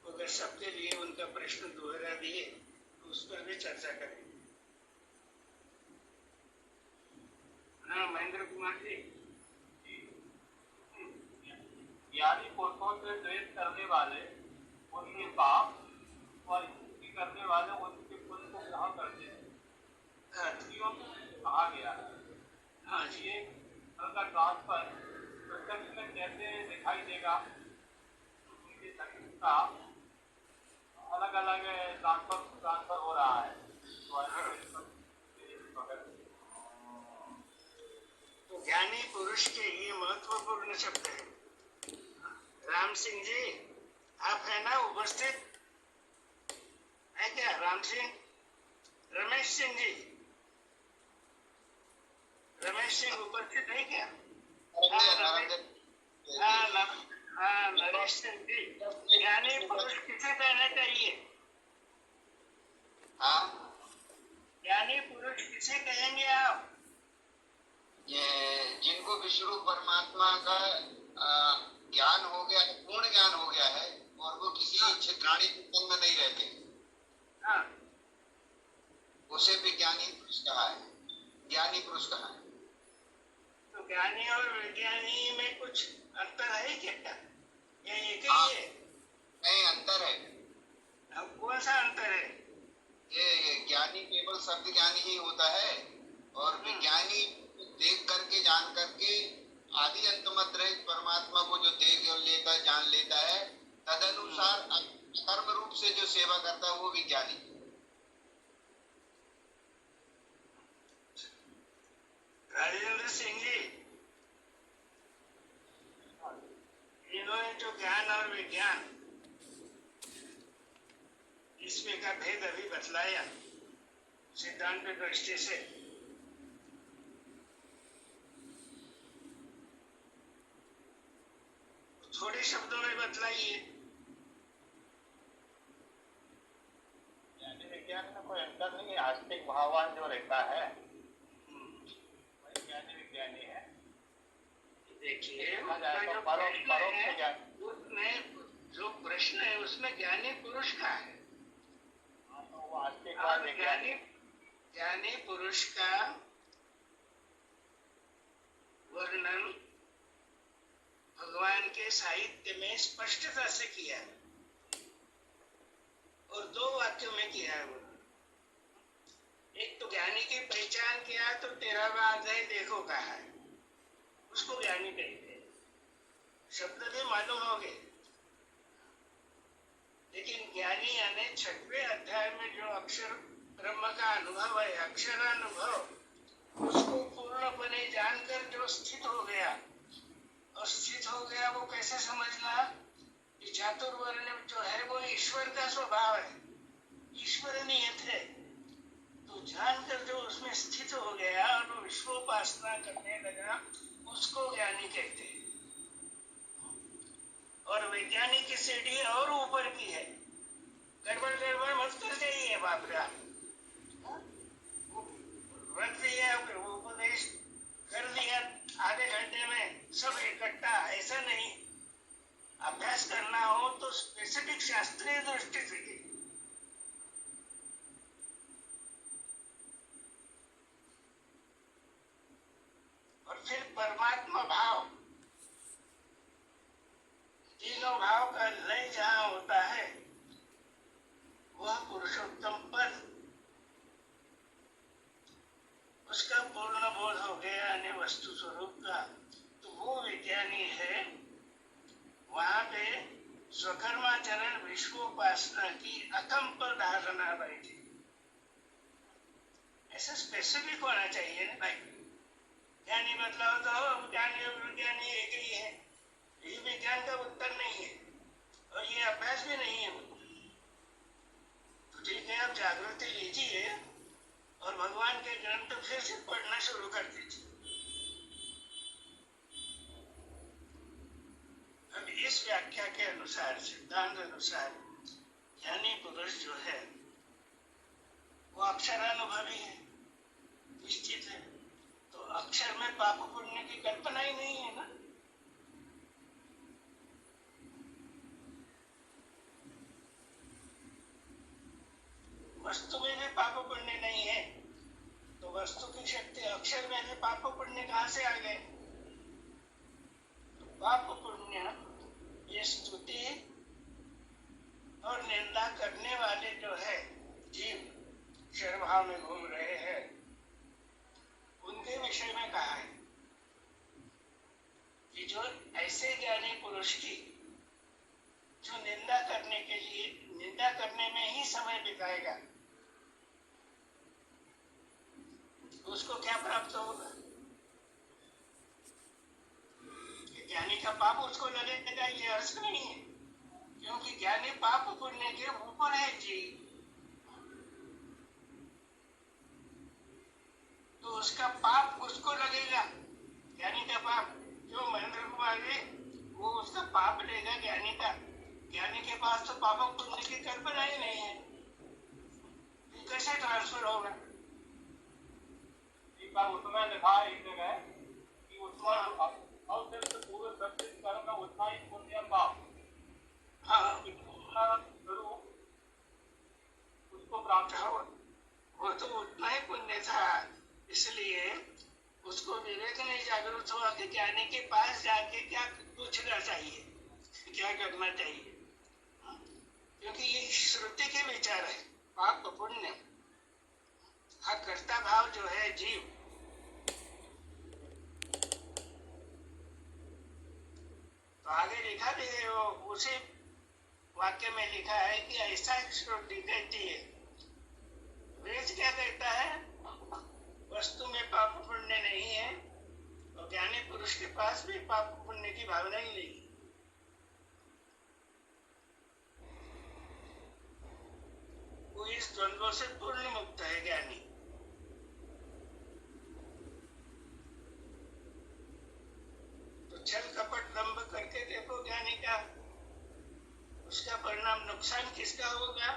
अगर सबके लिए उनका प्रश्न दोहरा दिए तो उस पर भी चर्चा करें। हाँ महेंद्र कुमार जी। ज्ञानी पुरुषों से द्वेष करने वाले उनके पाप और युक्ति करने वाले उनके पुण्य को ग्रहण करते हैं। कहा गया है। हाँ जी। ये उनका ट्रांसफर प्रत्यक्ष में कैसे दिखाई देगा? उनकी शरीर का अलग अलग ट्रांसफर हो रहा है। तो ज्ञानी पुरुष के ये महत्वपूर्ण शब्द है। राम सिंह जी आप है ना उपस्थित? है क्या राम सिंह? रमेश सिंह जी, रमेश सिंह उपस्थित है क्या? हाँ नरेश सिंह जी, ज्ञानी पुरुष किसे कहना चाहिए? हाँ ज्ञानी पुरुष किसे कहेंगे आप? ये जिनको विष्णु परमात्मा का ज्ञान हो गया है, पूर्ण ज्ञान हो गया है और वो किसी क्षेत्राणी चिंतन में नहीं रहते, हाँ उसे भी ज्ञानी पुरुष कहा है, ज्ञानी पुरुष कहा है। तो ज्ञानी और विज्ञानी में कुछ अंतर है क्या? या एक ही है? नहीं अंतर है। अब कौन सा अंतर है? ये ज्ञानी केवल शब्द ज्ञानी ही होता है और विज्ञानी देख करके जान करके आदि अंत मत रहित परमात्मा को जो देख लेता है, जान लेता है, तदनुसार कर्म रूप से जो सेवा करता है वो विज्ञानी। राजेंद्र सिंह जी, इन्होंने विज्ञान, इसमें का भेद अभी बतलाया सिद्धांत दृष्टि से। थोड़े शब्दों में बतलाइए। ज्ञानी विज्ञान में कोई अंतर नहीं है, आस्तिक भाववान जो रहता है वही ज्ञानी विज्ञानी है। देखिए उसमें जो प्रश्न है उसमें ज्ञानी पुरुष का है। तो वो आस्तिकवाद ज्ञानी पुरुष का वर्णन भगवान के साहित्य में स्पष्टता से किया है और 2 वाक्यों में किया है। वो एक तो ज्ञानी की पहचान किया तो 13वां अध्याय देखो कहा है, उसको ज्ञानी कहते हैं, शब्द भी मालूम हो गए। लेकिन ज्ञानी यानी 6वें अध्याय में जो अक्षर ब्रह्म का अनुभव है, अक्षरानुभव, उसको पूर्णपने जानकर जो स्थित हो गया, और स्थित हो गया वो कैसे समझना कि चातुर्वर्ण जो है वो ईश्वर का स्वभाव है, ईश्वर नियत है। तो जानकर जो उसमें स्थित हो गया और वो विश्वोपासना करने लगा, उसको ज्ञानी कहते हैं। और वैज्ञानिक की सीढ़ी और ऊपर की है, गड़बड़ मत कर जाइए बाप रे। रख दिया उपदेश कर दिया आधे घंटे में सब इकट्ठा, ऐसा नहीं। अभ्यास करना हो तो स्पेसिफिक शास्त्रीय दृष्टि से। और फिर परमात्मा भाव, तीनों भाव का लय जहां होता है वह पुरुषोत्तम पद, उसका पूर्ण बोध हो गया यानी वस्तु स्वरूप का, तो वो विज्ञानी है। वहां पे स्वकर्माचरण विश्वोपासना की अकंप धारणा बैठी। ऐसा स्पेसिफिक होना चाहिए ना भाई। ज्ञानी बदलाव तो ज्ञानी और विज्ञानी एक ही है, ये विज्ञान का उत्तर नहीं है और ये अभ्यास भी नहीं है। तो ठीक है, आप जागृति लीजिए और भगवान के ग्रंथ फिर से पढ़ना शुरू कर दीजिए। अब इस व्याख्या के अनुसार, सिद्धांत अनुसार, ज्ञानी पुरुष जो है वो अक्षरानुभवी है, निश्चित है। तो अक्षर में पाप पुण्य की कल्पना ही नहीं है ना। वस्तु में भी पाप पुण्य नहीं है, तो वस्तु की शक्ति अक्षर में भी पाप पुण्य कहां से आ गए? तो पाप पुण्य ये स्तुति और निंदा करने वाले जो है जीव, क्षर भाव में घूम रहे हैं, उनके विषय में कहा है कि जो ऐसे ज्ञानी पुरुष की जो निंदा करने के लिए, निंदा करने में ही समय बिताएगा, उसको क्या प्राप्त होगा? ज्ञानी का पाप उसको लगेगा, ये अर्थ नहीं है, क्योंकि ज्ञानी पाप पुण्य के ऊपर है जी। तो उसका पाप उसको लगेगा, ज्ञानी का पाप। जो महेंद्र कुमार जी, वो उसका पाप लेगा ज्ञानी का। ज्ञानी के पास तो पाप पुण्य की कल्पना ही नहीं है, कैसे ट्रांसफर होगा? उसमें लिखा है एक जगह कि उसमें पूर्व संचित कर्म उतना ही पुण्य पाप उसको प्राप्त हो। वो तो उतना ही पुण्य था, इसलिए उसको विवेक नहीं जागरूक हुआ कि ज्ञानी के पास जाके क्या पूछना चाहिए, क्या करना चाहिए। क्योंकि ये श्रुति के विचार है, पाप पुण्य। हाँ, कर्ता भाव जो है जीव, तो आगे लिखा भी है, वो उसी वाक्य में लिखा है कि ऐसा श्रुति कहती है। वेद क्या कहता है? वस्तु में पाप पुण्य नहीं है और ज्ञानी पुरुष के पास भी पाप पुण्य की भावना ही नहीं। उसका परिणाम नुकसान किसका होगा?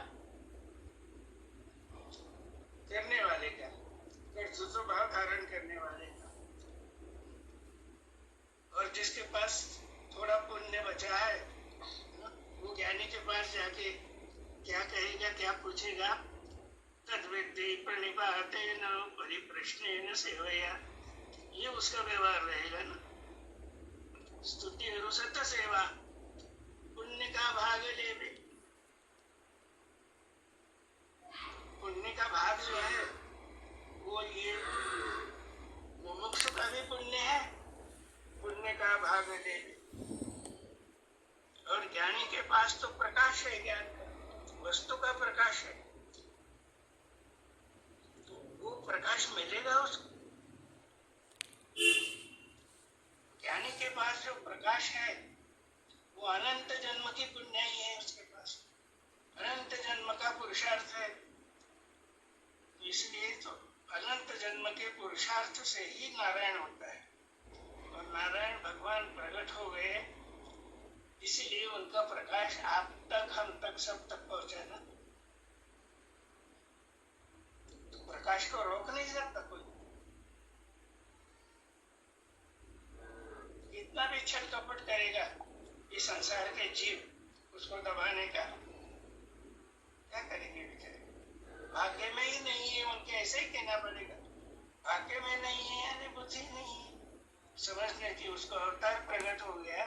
करने वाले का, कर्तृत्व भाव धारण करने वाले का। और जिसके पास थोड़ा पुण्य बचा है वो ज्ञानी के पास जाके क्या कहेगा, क्या पूछेगा? तद्विद्धि प्रणिपातेन परिप्रश्नेन सेवया, ये उसका व्यवहार रहेगा ना। स्तुति सत सेवा, पुण्य का भाग लेवे। पुण्य का भाग जो है वो ये मुमुक्ष का भी पुण्य है, पुण्य का भाग लेवे। और ज्ञानी के पास तो प्रकाश है, ज्ञान का वस्तु का प्रकाश है, तो वो प्रकाश मिलेगा उसको। ज्ञानी के पास जो प्रकाश है वो अनंत जन्म की पुण्याई है, उसके पास अनंत जन्म का पुरुषार्थ है। तो इसलिए तो अनंत जन्म के पुरुषार्थ से ही नारायण होता है, और नारायण भगवान प्रकट हो गए, इसीलिए उनका प्रकाश आप तक, हम तक, सब तक पहुंचा ना। तो प्रकाश को रोक नहीं सकता कोई। कितना भी छल कपट करेगा ये संसार के जीव उसको दबाने का, क्या करेंगे बेचारे? भाग्य में ही नहीं है उनके, ऐसे ही कहना पड़ेगा। भाग्य में नहीं है यानी बुद्धि नहीं है समझने की, उसको अवतार प्रकट हो गया,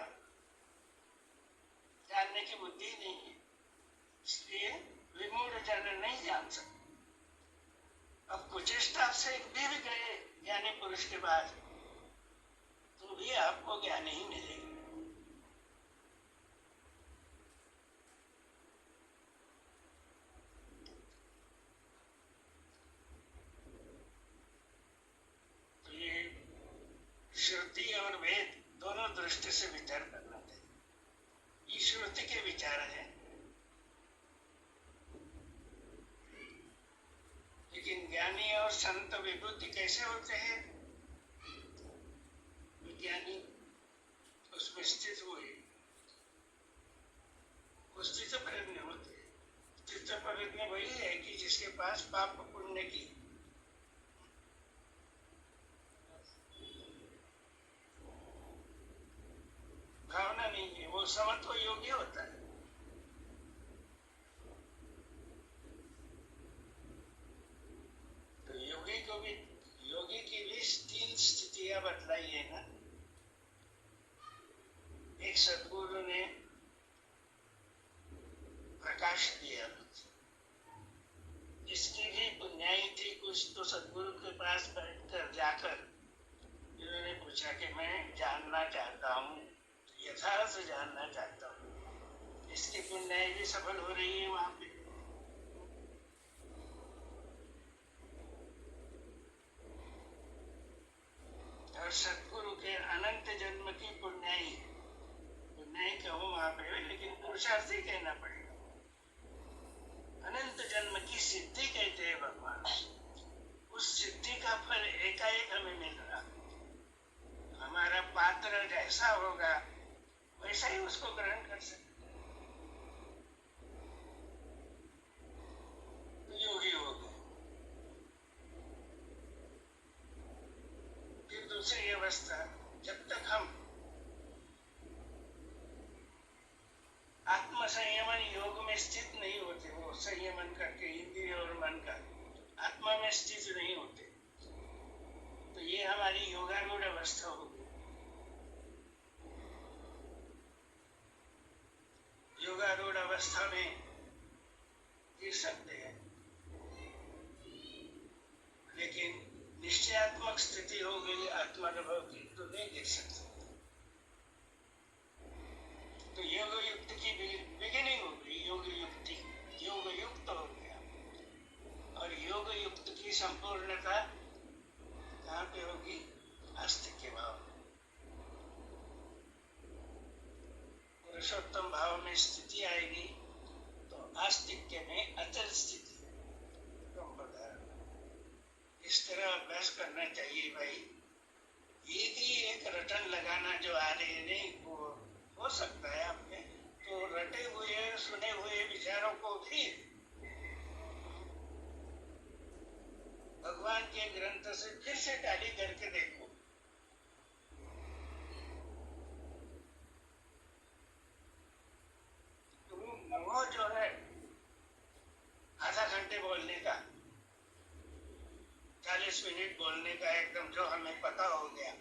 जानने की बुद्धि नहीं है, इसलिए विमूढ़ जन नहीं जान सकते। अब कुचेष्टा से भी गए ज्ञानी पुरुष के बाद तो भी आपको ज्ञान ही मिलेगा। तो ये श्रुति और वेद दोनों दृष्टि से विचार करना चाहिए। ये श्रुति के विचार है, लेकिन ज्ञानी और संत विभूति कैसे होते हैं? विज्ञानी उसमें स्थित हुए, वो स्थित प्रज्ञ होते हैं। स्थित प्रज्ञ वही है कि जिसके पास पाप पुण्य की भावना नहीं है, वो समत्व योगी होता है। तो योगी को भी, योगी की भी 3 स्थितियां बतलाई है ना। एक सद्गुरु ने प्रकाश दिया, जिसकी भी पुण्याई थी कुछ, तो सद्गुरु के पास बैठकर जाकर इन्होंने पूछा कि मैं जानना चाहता हूँ, यथार्थ जानना चाहता हूँ। इसकी पुण्याई भी सफल हो रही है वहां पे। और सद्गुरु के अनंत जन्म की पुण्याई, पुण्याई कहूँ वहां पे, लेकिन पुरुषार्थ ही कहना पड़ेगा। अनंत जन्म की सिद्धि कहते हैं भगवान। उस सिद्धि का फल एकाएक हमें मिल रहा। हमारा पात्र जैसा होगा वैसा ही उसको ग्रहण कर सकते, योगी हो गए। फिर दूसरी अवस्था, जब तक हम आत्म संयमन योग में स्थित नहीं होते, वो संयमन करके इंद्रिय और मन का आत्मा में स्थित नहीं होते, तो ये हमारी योगारूढ़ अवस्था होगी। योगारूढ़ अवस्था में गिर सकते हैं, लेकिन निश्चयात्मक स्थिति हो गई आत्मानुभव की तो नहीं गिर सकते। तो योग युक्त की बिगिनिंग हो गई, योग युक्ति, योग युक्त हो गया। और योग युक्त की संपूर्णता कहाँ पे होगी? आस्तिक्य भाव, पुरुषोत्तम भाव में स्थिति आएगी तो आस्तिक्य में अचल स्थिति। इस तरह अभ्यास करना चाहिए भाई। एक ही एक रटन लगाना जो आ रही नहीं, वो हो सकता है आपने, तो तो रटे हुए सुने हुए विचारों को भी भगवान के ग्रंथ से फिर से टैली करके देखो। तो वो जो है आधा घंटे बोलने का, 40 मिनट बोलने का, एकदम जो हमें पता हो गया,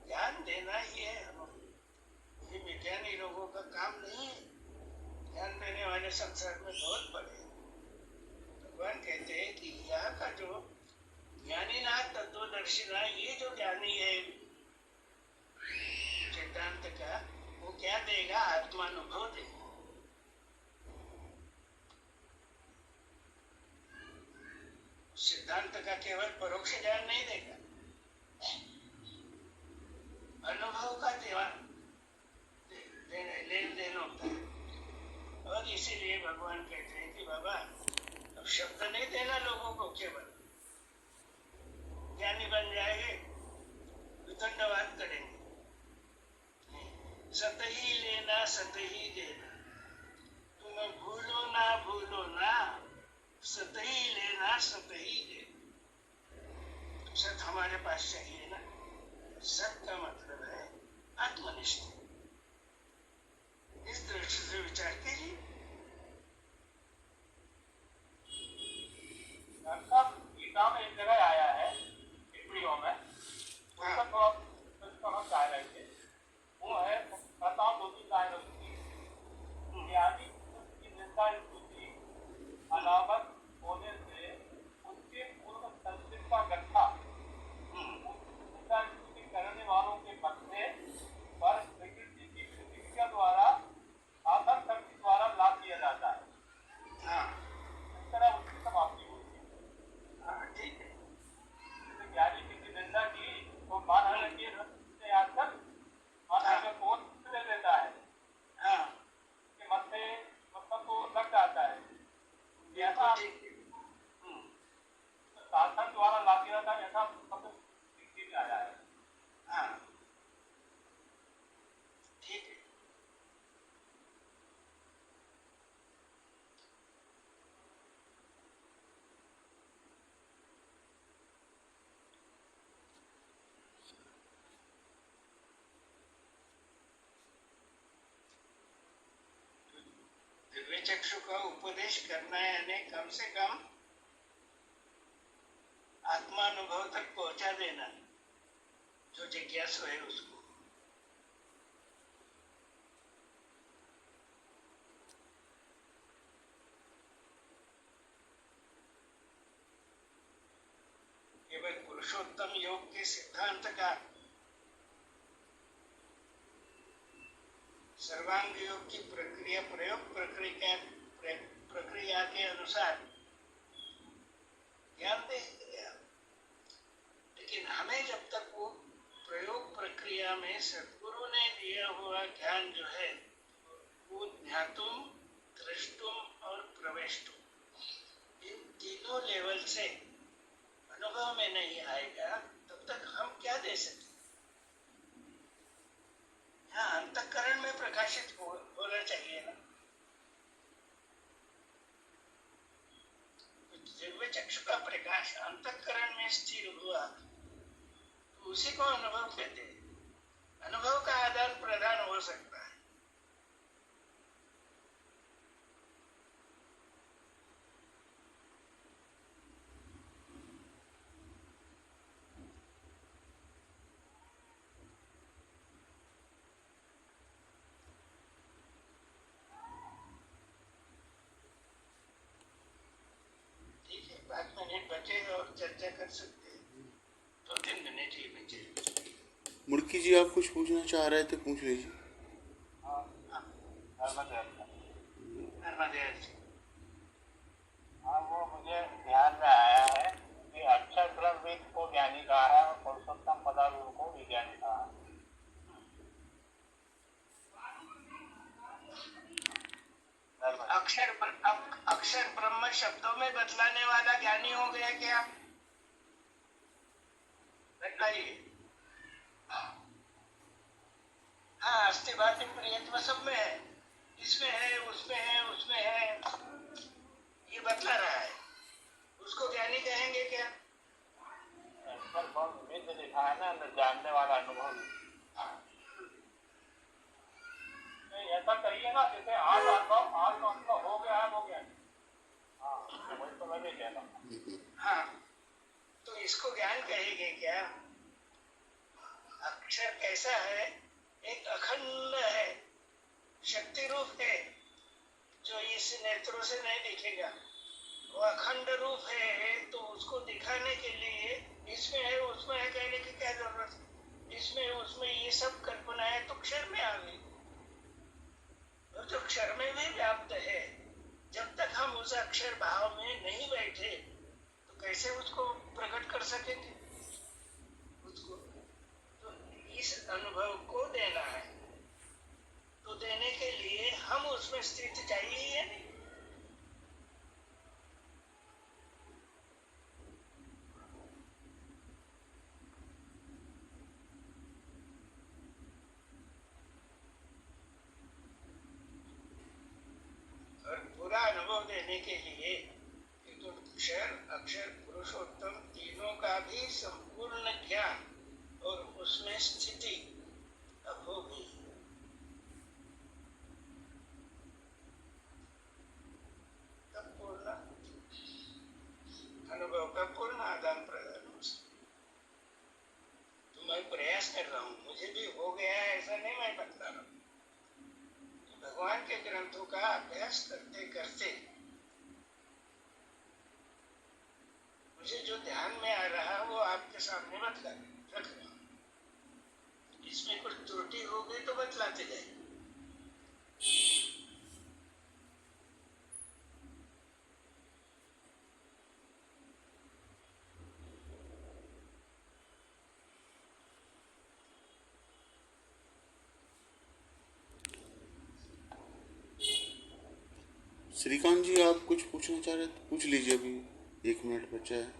ध्यान देना ही है। ये विज्ञानी लोगों का काम नहीं है। ध्यान देने वाले संसार में बहुत बड़े हैं। भगवान कहते हैं कि यहाँ का जो ज्ञानी ना तत्वदर्शिना, ये जो ज्ञानी है सिद्धांत का, वो क्या देगा? आत्मानुभव देगा। सिद्धांत का केवल परोक्ष ज्ञान नहीं देगा, अनुभव का लेन देन होता है। और इसीलिए भगवान कहते हैं कि बाबा अब शब्द नहीं देना लोगों को, केवल ज्ञानी बन जाएंगे, वितंडवाद करेंगे। सत ही लेना सत ही देना, तुम भूलो ना, सत ही लेना सत ही देना। सत हमारे पास चाहिए ना। सत का मतलब है आत्मनिष्ठ। इस दृष्टि से विचार कीजिए। गीता में एक जगह आया है, टिप्पणियों में, उसका थोड़ा हम चाह रहे थे। वो है, बताओ 2-3 लाइन उसकी, ज्ञानी की निंदा स्तुति अनावत होने से उसके पूर्व संचित का गड्ढा निंदा स्तुति करने वालों के मत्थे पर प्रकृति की प्रतिक्रिया द्वारा, साधन शक्ति द्वारा लाभ दिया जाता है। इस तरह उसकी समाप्ति होती है। ठीक है। ज्ञानी की निंदा की तो मान हालांकि याद कर, मान हालांकि कौन ले लेता है, कि मत्थे मतलब तो लग जाता है, ऐसा साधन द्वारा लाभ दिया जाता है, ऐसा शब्द में आया है। ठीक है। दिव्य चक्षु का उपदेश करना है, यानी कम से कम आत्मानुभव तक पहुंचा देना जो जिज्ञासु है उसको। केवल पुरुषोत्तम योग के सिद्धांत का सर्वांग योग की प्रक्रिया, प्रयोग प्रक्रिया के अनुसार ज्ञान दे दिया, लेकिन हमें जब तक वो प्रयोग प्रक्रिया में सद्गुरु ने दिया हुआ ज्ञान जो है वो ज्ञातुम, दृष्टुम और प्रवेष्टुम, इन तीनों लेवल से अनुभव में नहीं आएगा, तब तक हम क्या दे सकते? यहाँ अंतःकरण में प्रकाशित होना चाहिए ना। दिव्य चक्षु का प्रकाश अंतःकरण में स्थिर हुआ तो उसी को अनुभव कहते हैं। अनुभव का आदान प्रदान हो सकता है। ठीक है, 5 मिनट बचे और चर्चा कर सकते हैं। 2-3 मिनट ही बचे। मुर्की जी, आप कुछ पूछना चाह रहे थे, पूछ लीजिए। हाँ, वो मुझे ध्यान में आया है कि अक्षर ब्रह्मवेद को ज्ञानी कहा है और पुरुषोत्तम पदार्थ को विज्ञानी कहा है। अक्षर ब्रह्म शब्दों में बतलाने वाला ज्ञानी हो गया क्या? बताइए। हाँ, नास्ति भाति प्रियत्व सब में है, इसमें है, उसमें है, उसमें है, ये बतला रहा है। उसको ज्ञानी कहेंगे क्या? पर बहुत वेद लिखा है ना, जानने वाला अनुभव। नहीं, ऐसा कहिए ना, जैसे आज अनुभव हो गया है, हो गया। हाँ, वही तो मैं भी कह रहा हूँ। हाँ, तो इसको ज्ञान कहेंगे क्या? अक्षर कैसा है? एक अखंड है, शक्ति रूप है, जो इस नेत्रों से नहीं दिखेगा। वो अखंड रूप है, तो उसको दिखाने के लिए इसमें है, उसमें है कहने की क्या जरूरत है? इसमें उसमें ये सब कल्पनाएं तो क्षर में आ गई, और जो क्षर में भी व्याप्त है, जब तक हम उस अक्षर भाव में नहीं बैठे तो कैसे उसको प्रकट कर सकेंगे? उसको तो इस अनुभव को देना है, तो देने के लिए हम उसमें स्थित चाहिए या नहीं? और पूरा अनुभव देने के लिए तो अक्षर, अक्षर पुरुषोत्तम तीनों का भी संपूर्ण ज्ञान और उसमें स्थिति अब होगी। तब पूर्ण अनुभव का पूर्ण आदान प्रदान हो सकता। तो मैं प्रयास कर रहा हूँ, मुझे भी हो गया है ऐसा नहीं मैं बता रहा हूँ। भगवान के ग्रंथों का अभ्यास करते करते मुझे जो ध्यान में आ रहा वो आपके सामने रख रहा हूं। इसमें कुछ त्रुटि हो गई तो बतलाते जाए। श्रीकांत जी, आप कुछ पूछना चाह रहे थे, पूछ लीजिए, अभी 1 मिनट बचा है।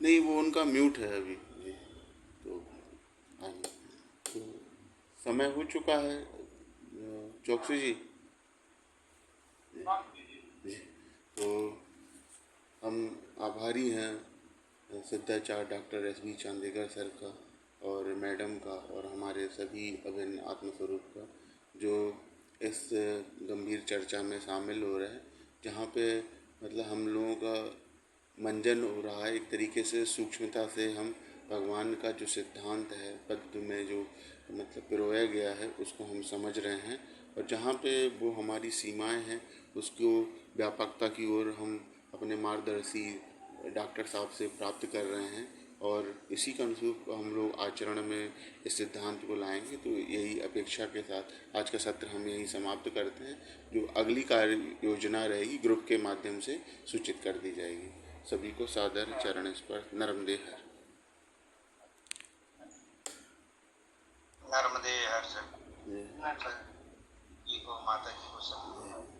नहीं, वो उनका म्यूट है अभी जी। तो समय हो चुका है चौकसी जी। जी, तो हम आभारी हैं सिद्धाचार्य doctor S B Chandekar sir का और मैडम का और हमारे सभी अभिन्न आत्मस्वरूप का, जो इस गंभीर चर्चा में शामिल हो रहे हैं, जहाँ पे मतलब हम लोगों का मंजन हो रहा है एक तरीके से, सूक्ष्मता से हम भगवान का जो सिद्धांत है पद्य में जो मतलब पिरोया गया है उसको हम समझ रहे हैं, और जहाँ पे वो हमारी सीमाएं हैं उसको व्यापकता की ओर हम अपने मार्गदर्शी डॉक्टर साहब से प्राप्त कर रहे हैं, और इसी के अनुरूप हम लोग आचरण में इस सिद्धांत को लाएंगे। तो यही अपेक्षा के साथ आज का सत्र हम यही समाप्त करते हैं। जो अगली कार्य योजना रहेगी ग्रुप के माध्यम से सूचित कर दी जाएगी। सभी को सादर चरण स्पर्श। नर्मदे हर। नर्मदे हर सर। ये को माता जी को सब